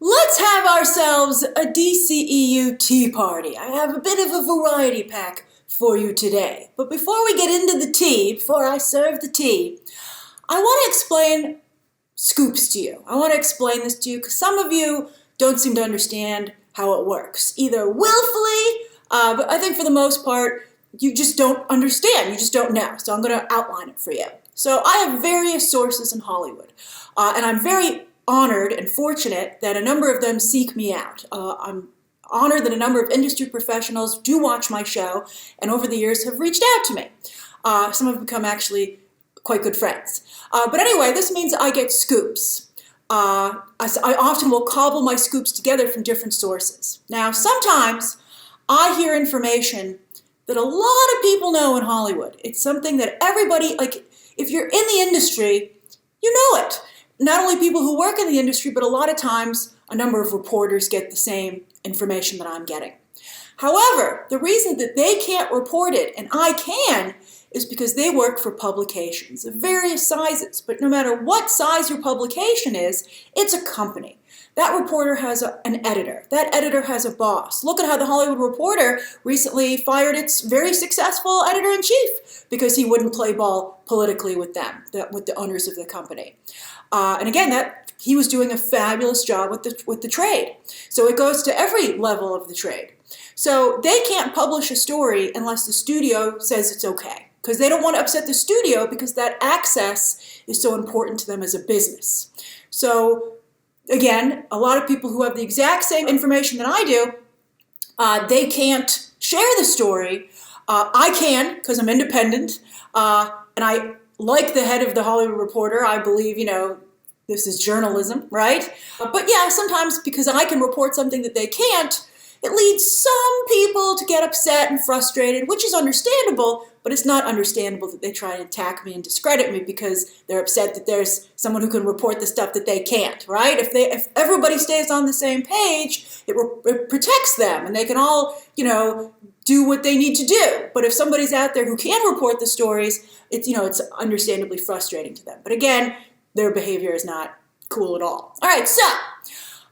Let's have ourselves a DCEU tea party. I have a bit of a variety pack for you today. But before we get into the tea, before I serve the tea, I want to explain scoops to you. I want to explain this to you because some of you don't seem to understand how it works, either willfully, but I think for the most part, you just don't understand. You just don't know. So I'm going to outline it for you. So I have various sources in Hollywood, and I'm very honored and fortunate that a number of them seek me out. I'm honored that a number of industry professionals do watch my show and over the years have reached out to me. Some have become actually quite good friends. But anyway, this means I get scoops. I often will cobble my scoops together from different sources. Now, sometimes I hear information that a lot of people know in Hollywood. It's something that everybody, like if you're in the industry, you know it. Not only people who work in the industry, but a lot of times a number of reporters get the same information that I'm getting. However, the reason that they can't report it and I can is because they work for publications of various sizes. But no matter what size your publication is, it's a company. That reporter has an editor. That editor has a boss. Look at how the Hollywood Reporter recently fired its very successful editor-in-chief because he wouldn't play ball politically with them, with the owners of the company. And again, he was doing a fabulous job with the trade. So it goes to every level of the trade. So they can't publish a story unless the studio says it's okay, because they don't want to upset the studio because that access is so important to them as a business. So again, a lot of people who have the exact same information that I do, they can't share the story. I can, because I'm independent, and I, like the head of the Hollywood Reporter, I believe, this is journalism, right? But yeah, sometimes because I can report something that they can't, it leads some people to get upset and frustrated, which is understandable, but it's not understandable that they try and attack me and discredit me because they're upset that there's someone who can report the stuff that they can't, right? If everybody stays on the same page, it protects them and they can all, do what they need to do. But if somebody's out there who can report the stories, it's understandably frustrating to them. But again, their behavior is not cool at all. All right, so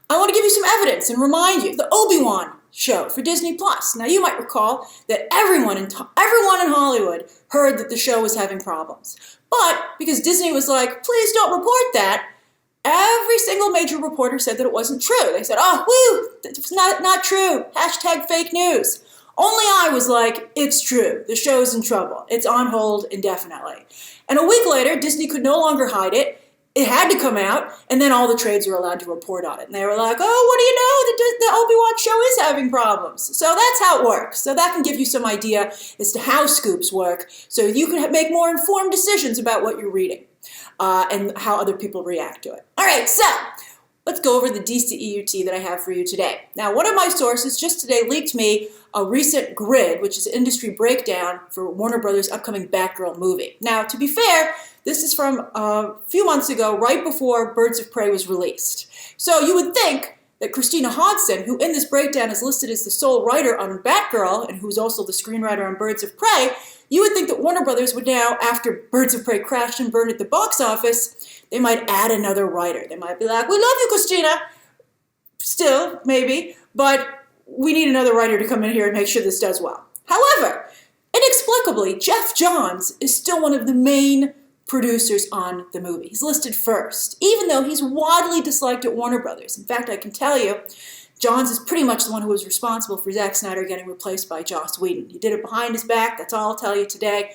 I want to give you some evidence and remind you, the Obi-Wan show for Disney Plus. Now, you might recall that everyone in Hollywood heard that the show was having problems. But because Disney was like, please don't report that, every single major reporter said that it wasn't true. They said, oh, woo, it's not true. Hashtag fake news. Only I was like, it's true. The show's in trouble. It's on hold indefinitely. And a week later, Disney could no longer hide it. It had to come out, and then all the trades were allowed to report on it. And they were like, oh, what do you know? The Obi-Wan show is having problems. So that's how it works. So that can give you some idea as to how scoops work, so you can make more informed decisions about what you're reading and how other people react to it. All right, so let's go over the DCEU tea that I have for you today. Now, one of my sources just today leaked me a recent grid, which is an industry breakdown for Warner Brothers' upcoming Batgirl movie. Now, to be fair, this is from a few months ago, right before Birds of Prey was released. So you would think that Christina Hodson, who in this breakdown is listed as the sole writer on Batgirl and who's also the screenwriter on Birds of Prey, you would think that Warner Brothers would now, after Birds of Prey crashed and burned at the box office, they might add another writer. They might be like, we love you, Christina. Still, maybe, but we need another writer to come in here and make sure this does well. However, inexplicably, Geoff Johns is still one of the main producers on the movie. He's listed first, even though he's widely disliked at Warner Brothers. In fact, I can tell you, Johns is pretty much the one who was responsible for Zack Snyder getting replaced by Joss Whedon. He did it behind his back. That's all I'll tell you today.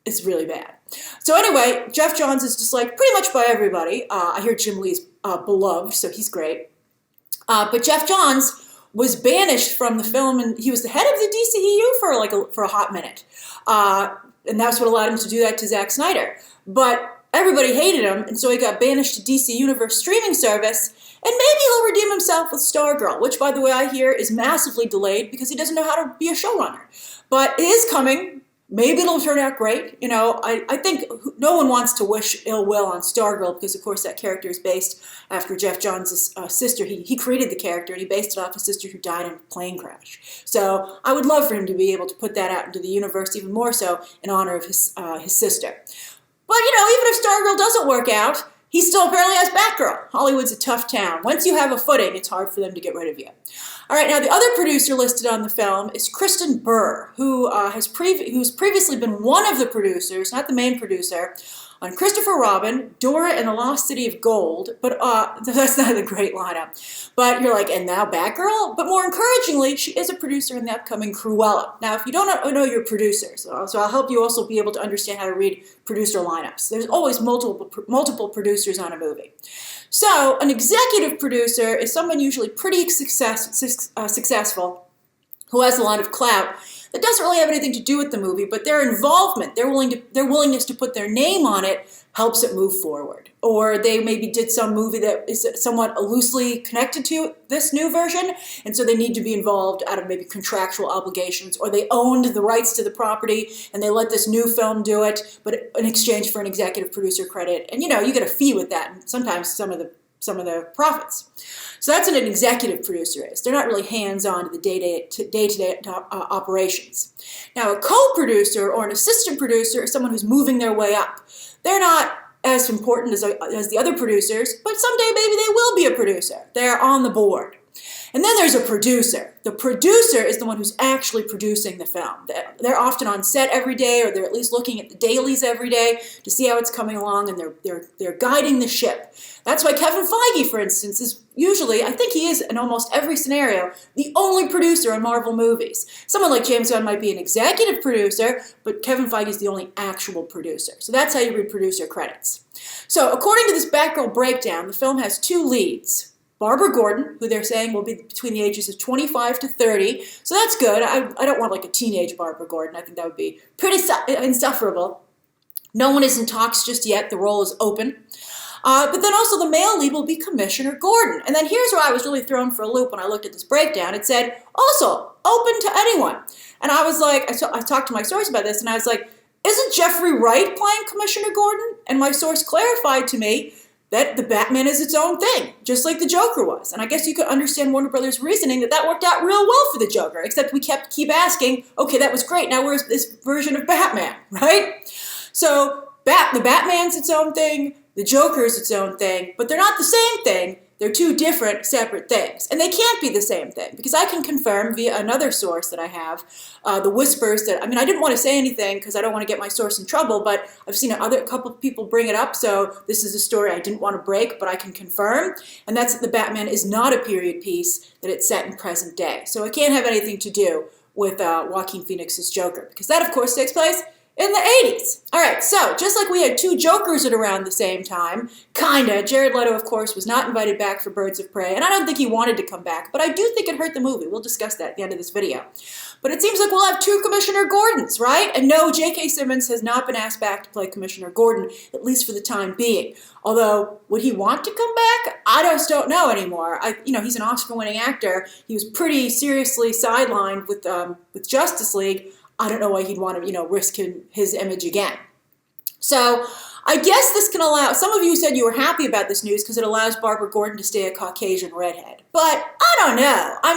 It's really bad. So anyway, Geoff Johns is disliked pretty much by everybody. I hear Jim Lee's beloved, so he's great. But Geoff Johns was banished from the film, and he was the head of the DCEU for a hot minute. And that's what allowed him to do that to Zack Snyder. But everybody hated him, and so he got banished to DC Universe streaming service, and maybe he'll redeem himself with Stargirl, which, by the way, I hear is massively delayed because he doesn't know how to be a showrunner. But it is coming. Maybe it'll turn out great. I think no one wants to wish ill will on Stargirl because, of course, that character is based after Geoff Johns' sister. He created the character, and he based it off a sister who died in a plane crash. So I would love for him to be able to put that out into the universe even more so in honor of his sister. But, even if Stargirl doesn't work out, he still apparently has Batgirl. Hollywood's a tough town. Once you have a footing, it's hard for them to get rid of you. All right, now the other producer listed on the film is Kristen Burr, who's previously been one of the producers, not the main producer, on Christopher Robin, Dora and the Lost City of Gold, but that's not a great lineup. But you're like, and now Batgirl? But more encouragingly, she is a producer in the upcoming Cruella. Now, if you don't know your producers, so I'll help you also be able to understand how to read producer lineups. There's always multiple producers on a movie. So, an executive producer is someone usually pretty successful who has a lot of clout that doesn't really have anything to do with the movie, but their involvement, their willingness to put their name on it helps it move forward. Or they maybe did some movie that is somewhat loosely connected to this new version, and so they need to be involved out of maybe contractual obligations, or they owned the rights to the property and they let this new film do it, but in exchange for an executive producer credit. And you get a fee with that, and sometimes some of the profits. So that's what an executive producer is. They're not really hands-on to the day-to-day operations. Now, a co-producer or an assistant producer is someone who's moving their way up. They're not as important as the other producers, but someday maybe they will be a producer. They're on the board. And then there's a producer. The producer is the one who's actually producing the film. They're often on set every day, or they're at least looking at the dailies every day to see how it's coming along, and they're guiding the ship. That's why Kevin Feige, for instance, is usually, I think he is in almost every scenario, the only producer in Marvel movies. Someone like James Gunn might be an executive producer, but Kevin Feige is the only actual producer. So that's how you read producer credits. So according to this Batgirl breakdown, the film has two leads. Barbara Gordon, who they're saying will be between the ages of 25 to 30. So that's good. I don't want like a teenage Barbara Gordon. I think that would be pretty insufferable. No one is in talks just yet. The role is open. But then also the male lead will be Commissioner Gordon. And then here's where I was really thrown for a loop when I looked at this breakdown. It said, also, open to anyone. And I was like, I talked to my source about this, and I was like, isn't Jeffrey Wright playing Commissioner Gordon? And my source clarified to me that the Batman is its own thing, just like the Joker was. And I guess you could understand Warner Brothers' reasoning that worked out real well for the Joker, except we keep asking, okay, that was great, now where's this version of Batman, right? So the Batman's its own thing, the Joker's its own thing, but they're not the same thing. They're two different, separate things. And they can't be the same thing, because I can confirm via another source that I have, the whispers that, I didn't want to say anything because I don't want to get my source in trouble, but I've seen a couple of people bring it up, so this is a story I didn't want to break, but I can confirm, and that's that the Batman is not a period piece, that it's set in present day. So it can't have anything to do with Joaquin Phoenix's Joker, because that, of course, takes place in the 80s. All right, so just like we had two Jokers at around the same time, kinda, Jared Leto, of course, was not invited back for Birds of Prey, and I don't think he wanted to come back, but I do think it hurt the movie. We'll discuss that at the end of this video. But it seems like we'll have two Commissioner Gordons, right? And no, J.K. Simmons has not been asked back to play Commissioner Gordon, at least for the time being. Although, would he want to come back? I just don't know anymore. He's an Oscar-winning actor. He was pretty seriously sidelined with Justice League. I don't know why he'd want to, risk his image again. So I guess this can allow, some of you said you were happy about this news because it allows Barbara Gordon to stay a Caucasian redhead. But I don't know. I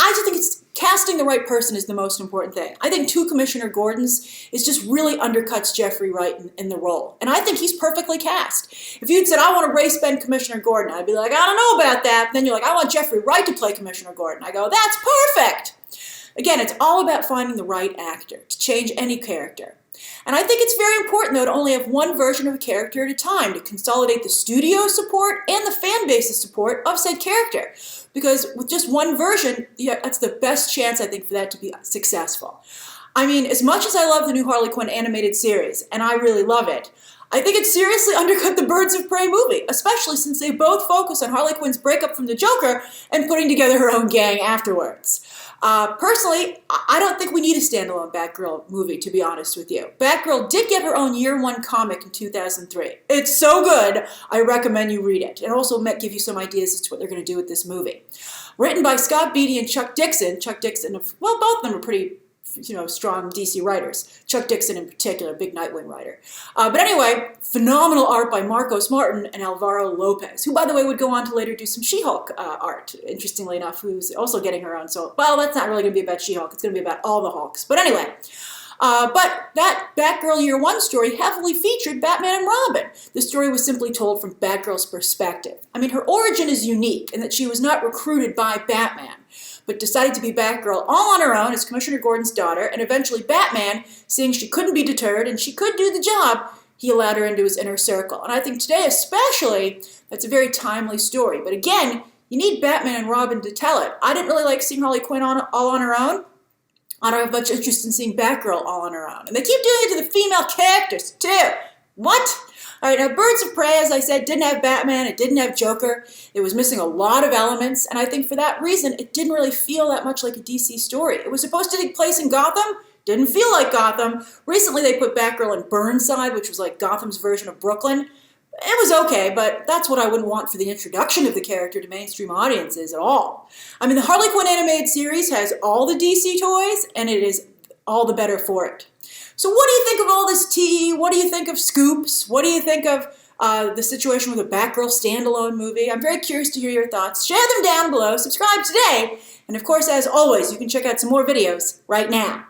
just think it's casting the right person is the most important thing. I think two Commissioner Gordons is just really undercuts Jeffrey Wright in the role. And I think he's perfectly cast. If you'd said, I want to race bend Commissioner Gordon, I'd be like, I don't know about that. Then you're like, I want Jeffrey Wright to play Commissioner Gordon. I go, that's perfect. Again, it's all about finding the right actor to change any character. And I think it's very important, though, to only have one version of a character at a time to consolidate the studio support and the fan base's support of said character. Because with just one version, that's the best chance, I think, for that to be successful. As much as I love the new Harley Quinn animated series, and I really love it, I think it seriously undercut the Birds of Prey movie, especially since they both focus on Harley Quinn's breakup from the Joker and putting together her own gang afterwards. Personally, I don't think we need a standalone Batgirl movie, to be honest with you. Batgirl did get her own year one comic in 2003. It's so good, I recommend you read it. It also might give you some ideas as to what they're going to do with this movie. Written by Scott Beatty and Chuck Dixon, well, both of them are pretty strong DC writers. Chuck Dixon in particular, big Nightwing writer. But anyway, phenomenal art by Marcos Martin and Alvaro Lopez, who, by the way, would go on to later do some She-Hulk art, interestingly enough, who's also getting her own. So, well, that's not really going to be about She-Hulk. It's going to be about all the Hulks. But anyway, But that Batgirl Year One story heavily featured Batman and Robin. The story was simply told from Batgirl's perspective. I mean, her origin is unique in that she was not recruited by Batman, but decided to be Batgirl all on her own as Commissioner Gordon's daughter, and eventually Batman, seeing she couldn't be deterred and she could do the job, he allowed her into his inner circle. And I think today especially, that's a very timely story. But again, you need Batman and Robin to tell it. I didn't really like seeing Harley Quinn all on her own. I don't have much interest in seeing Batgirl all on her own. And they keep doing it to the female characters, too. What? All right, now Birds of Prey, as I said, didn't have Batman. It didn't have Joker. It was missing a lot of elements. And I think for that reason, it didn't really feel that much like a DC story. It was supposed to take place in Gotham. Didn't feel like Gotham. Recently, they put Batgirl in Burnside, which was like Gotham's version of Brooklyn. It was okay, but that's what I wouldn't want for the introduction of the character to mainstream audiences at all. I mean, the Harley Quinn animated series has all the DC toys, and it is all the better for it. So what do you think of all this tea? What do you think of scoops? What do you think of the situation with a Batgirl standalone movie? I'm very curious to hear your thoughts. Share them down below. Subscribe today. And of course, as always, you can check out some more videos right now.